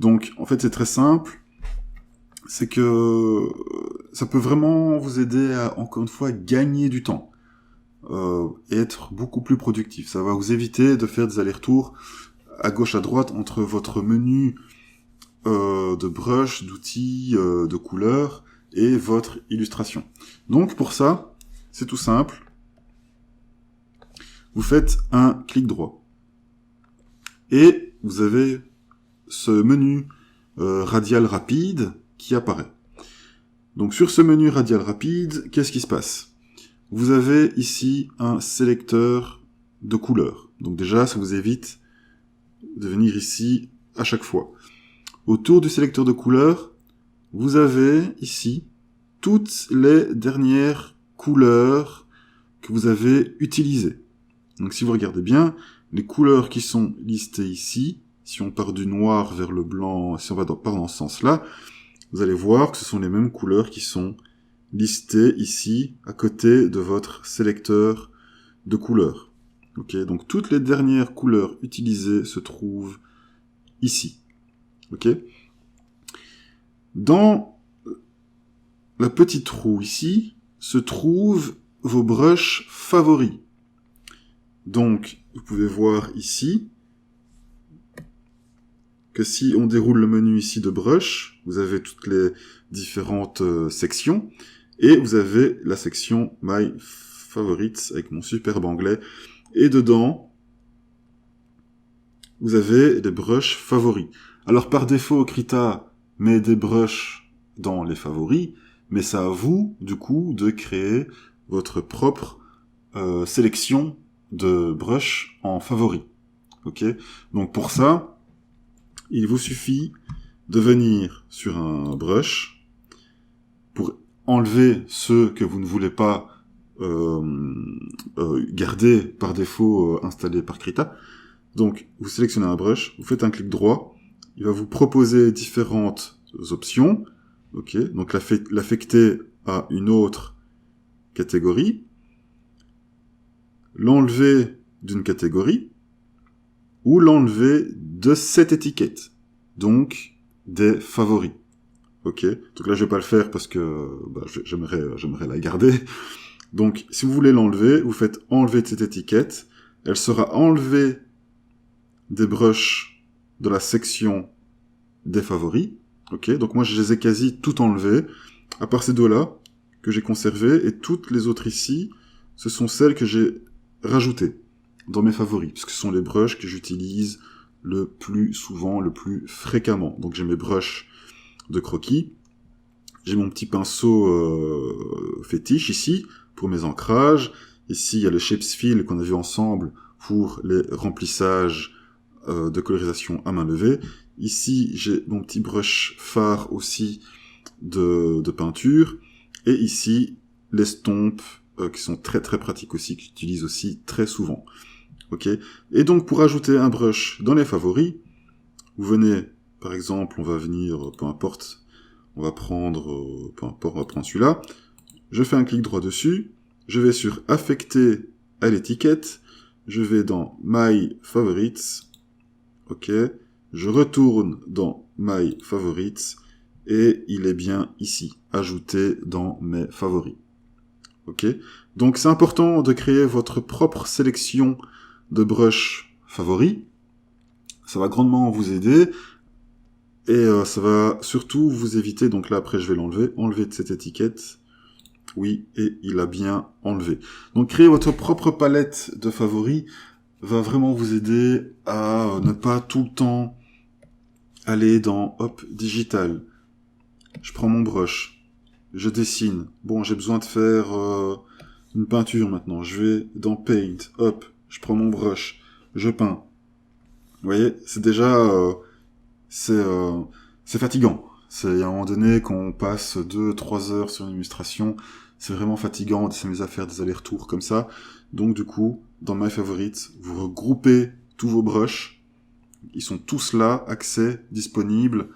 Donc, en fait, c'est très simple. C'est que ça peut vraiment vous aider à, encore une fois, gagner du temps. Et être beaucoup plus productif. Ça va vous éviter de faire des allers-retours à gauche à droite entre votre menu de brush, d'outils, de couleurs et votre illustration. Donc pour ça, c'est tout simple. Vous faites un clic droit. Et vous avez ce menu radial rapide qui apparaît. Donc sur ce menu radial rapide, qu'est-ce qui se passe ? Vous avez ici un sélecteur de couleurs. Donc déjà, ça vous évite de venir ici à chaque fois. Autour du sélecteur de couleurs, vous avez ici toutes les dernières couleurs que vous avez utilisées. Donc si vous regardez bien, les couleurs qui sont listées ici, si on part du noir vers le blanc, si on va part dans ce sens-là, vous allez voir que ce sont les mêmes couleurs qui sont listées ici, à côté de votre sélecteur de couleurs. Ok, donc toutes les dernières couleurs utilisées se trouvent ici. Ok. Dans la petite roue ici, se trouvent vos brushes favoris. Donc, vous pouvez voir ici que si on déroule le menu ici de brush, vous avez toutes les différentes sections, et vous avez la section My Favorites avec mon superbe anglais, et dedans, vous avez des brushes favoris. Alors par défaut, Krita met des brushes dans les favoris, mais c'est à vous, du coup, de créer votre propre sélection de brushes en favoris. Ok ? Donc pour ça, il vous suffit de venir sur un brush pour enlever ceux que vous ne voulez pas garder par défaut installés par Krita. Donc, vous sélectionnez un brush, vous faites un clic droit, il va vous proposer différentes options. Ok, donc l'affecter à une autre catégorie, l'enlever d'une catégorie, ou l'enlever de cette étiquette, donc des favoris. Ok, donc là je vais pas le faire parce que j'aimerais la garder. Donc si vous voulez l'enlever, vous faites enlever de cette étiquette, elle sera enlevée des brushes de la section des favoris. Ok, donc moi je les ai quasi tout enlevés, à part ces deux-là que j'ai conservées, et toutes les autres ici, ce sont celles que j'ai rajoutées dans mes favoris, parce que ce sont les brushes que j'utilise le plus souvent, le plus fréquemment. Donc j'ai mes brushes de croquis, j'ai mon petit pinceau fétiche ici, pour mes ancrages, ici il y a le Shapesfill qu'on a vu ensemble pour les remplissages de colorisation à main levée, ici j'ai mon petit brush phare aussi de peinture, et ici l'estompe qui sont très très pratiques aussi, que j'utilise aussi très souvent. Ok. Et donc pour ajouter un brush dans les favoris, vous venez, par exemple, on va venir, peu importe, on va prendre celui-là, je fais un clic droit dessus, je vais sur affecter à l'étiquette, je vais dans My Favorites, ok, je retourne dans My Favorites, et il est bien ici, ajouté dans mes favoris. Ok. Donc c'est important de créer votre propre sélection de brush favoris. Ça va grandement vous aider. Et ça va surtout vous éviter, donc là après je vais enlever de cette étiquette. Oui, et il a bien enlevé. Donc créer votre propre palette de favoris va vraiment vous aider à ne pas tout le temps aller dans digital. Je prends mon brush, je dessine. Bon, j'ai besoin de faire une peinture maintenant. Je vais dans Paint, je prends mon brush, je peins. Vous voyez, c'est déjà c'est fatigant. C'est à un moment donné qu'on passe 2-3 heures sur une illustration, c'est vraiment fatigant de s'amuser à faire des allers-retours comme ça. Donc du coup, dans My Favorites, vous regroupez tous vos brushes. Ils sont tous là, accès, disponibles.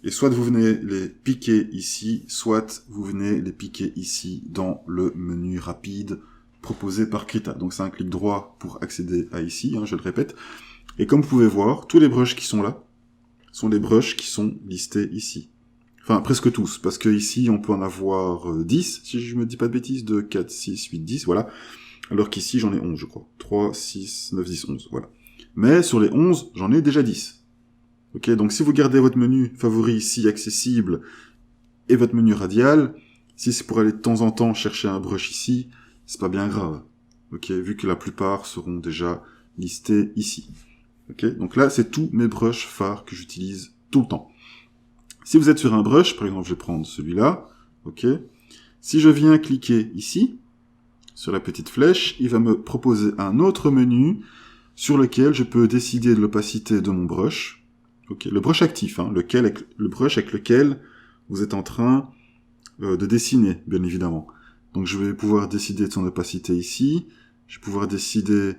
Et soit vous venez les piquer ici, soit vous venez les piquer ici dans le menu rapide proposé par Krita. Donc c'est un clic droit pour accéder à ici, je le répète. Et comme vous pouvez voir, tous les brushes qui sont là sont les brushes qui sont listés ici. Enfin, presque tous, parce que ici, on peut en avoir 10, si je me dis pas de bêtises, 2, 4, 6, 8, 10, voilà. Alors qu'ici, j'en ai 11, je crois. 3, 6, 9, 10, 11, voilà. Mais sur les 11, j'en ai déjà 10. Ok, donc si vous gardez votre menu favori ici, accessible, et votre menu radial, si c'est pour aller de temps en temps chercher un brush ici, c'est pas bien grave. Ok, vu que la plupart seront déjà listés ici. Ok, donc là, c'est tous mes brushes phares que j'utilise tout le temps. Si vous êtes sur un brush, par exemple, je vais prendre celui-là, ok. Si je viens cliquer ici, sur la petite flèche, il va me proposer un autre menu sur lequel je peux décider de l'opacité de mon brush. Ok, le brush actif, hein, le brush avec lequel vous êtes en train de dessiner, bien évidemment. Donc je vais pouvoir décider de son opacité ici, je vais pouvoir décider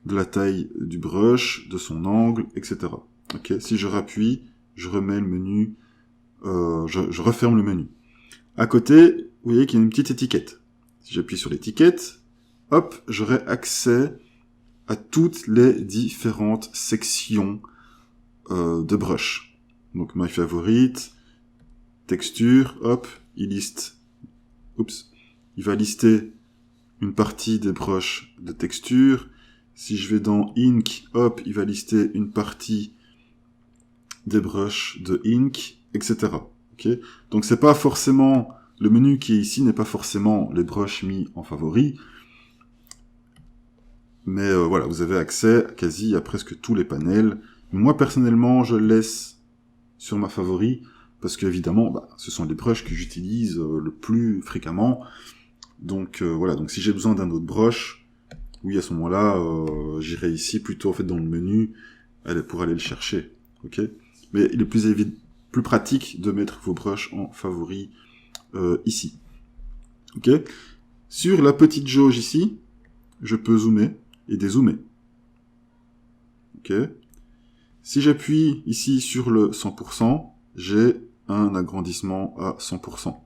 de la taille du brush, de son angle, etc. Ok, si je rappuie, je remets le menu, je referme le menu. À côté, vous voyez qu'il y a une petite étiquette. Si j'appuie sur l'étiquette, hop, j'aurai accès à toutes les différentes sections de brush. Donc my favorite, texture, hop, il va lister une partie des brushes de texture. Si je vais dans ink, hop, il va lister une partie des brushes de ink, etc. Okay, donc c'est pas forcément, le menu qui est ici n'est pas forcément les brushes mis en favori, mais voilà, vous avez accès quasi à presque tous les panels. Moi personnellement, je le laisse sur ma favori, parce qu'évidemment, ce sont les brushes que j'utilise le plus fréquemment. Donc voilà, donc si j'ai besoin d'un autre brush, oui, à ce moment-là, j'irai ici plutôt en fait dans le menu pour aller le chercher. Ok, mais il est plus pratique de mettre vos brushes en favori ici. Ok, sur la petite jauge ici, je peux zoomer et dézoomer. Ok, si j'appuie ici sur le 100%, j'ai un agrandissement à 100%.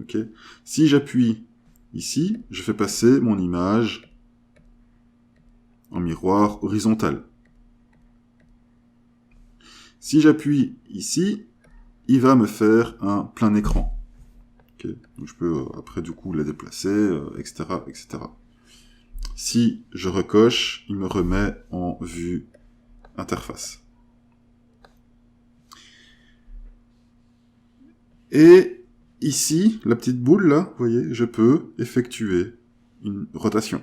Ok, si j'appuie ici, je fais passer mon image en miroir horizontal. Si j'appuie ici, il va me faire un plein écran. Okay. Donc je peux après du coup la déplacer, etc., etc. Si je recoche, il me remet en vue interface. Et ici, la petite boule là, vous voyez, je peux effectuer une rotation.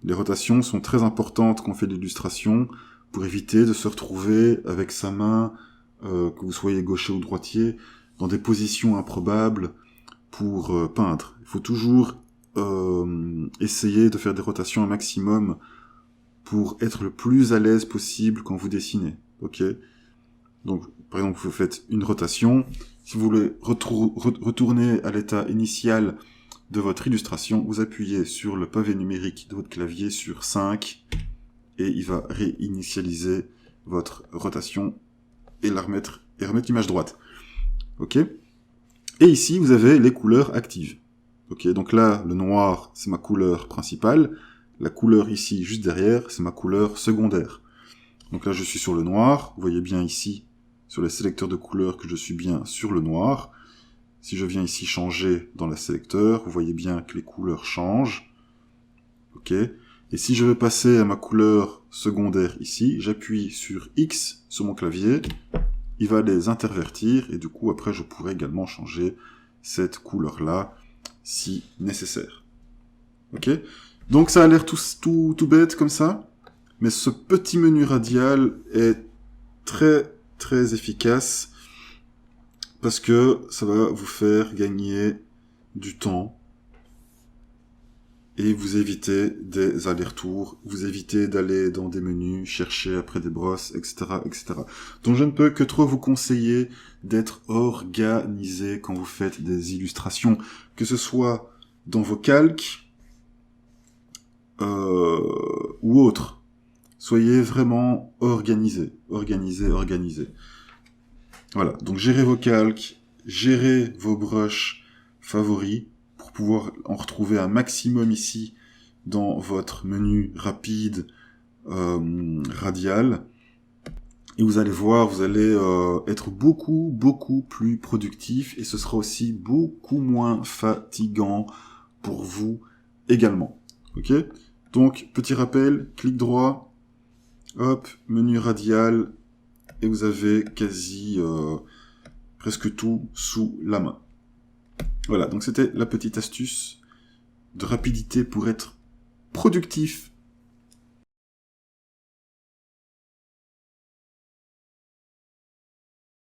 Les rotations sont très importantes quand on fait de l'illustration pour éviter de se retrouver avec sa main, que vous soyez gaucher ou droitier, dans des positions improbables pour peindre. Il faut toujours essayer de faire des rotations un maximum pour être le plus à l'aise possible quand vous dessinez. Ok ? Donc, par exemple, vous faites une rotation. Si vous voulez retourner à l'état initial de votre illustration, vous appuyez sur le pavé numérique de votre clavier sur 5 et il va réinitialiser votre rotation et remettre l'image droite. Ok ? Et ici, vous avez les couleurs actives. Ok ? Donc là, le noir, c'est ma couleur principale. La couleur ici, juste derrière, c'est ma couleur secondaire. Donc là, je suis sur le noir. Vous voyez bien ici, sur les sélecteurs de couleurs, que je suis bien sur le noir. Si je viens ici changer dans la sélecteur, vous voyez bien que les couleurs changent. Ok. Et si je veux passer à ma couleur secondaire ici, j'appuie sur X sur mon clavier, il va les intervertir, et du coup, après, je pourrais également changer cette couleur-là, si nécessaire. Ok. Donc ça a l'air tout bête comme ça, mais ce petit menu radial est très très efficace parce que ça va vous faire gagner du temps et vous éviter des allers-retours, vous éviter d'aller dans des menus, chercher après des brosses, etc., etc. Donc je ne peux que trop vous conseiller d'être organisé quand vous faites des illustrations, que ce soit dans vos calques ou autres. Soyez vraiment organisé. Voilà, donc gérez vos calques, gérez vos brushes favoris pour pouvoir en retrouver un maximum ici dans votre menu rapide radial. Et vous allez voir, vous allez être beaucoup plus productif et ce sera aussi beaucoup moins fatigant pour vous également. Ok? Donc, petit rappel, clic droit, hop, menu radial, et vous avez quasi presque tout sous la main. Voilà, donc c'était la petite astuce de rapidité pour être productif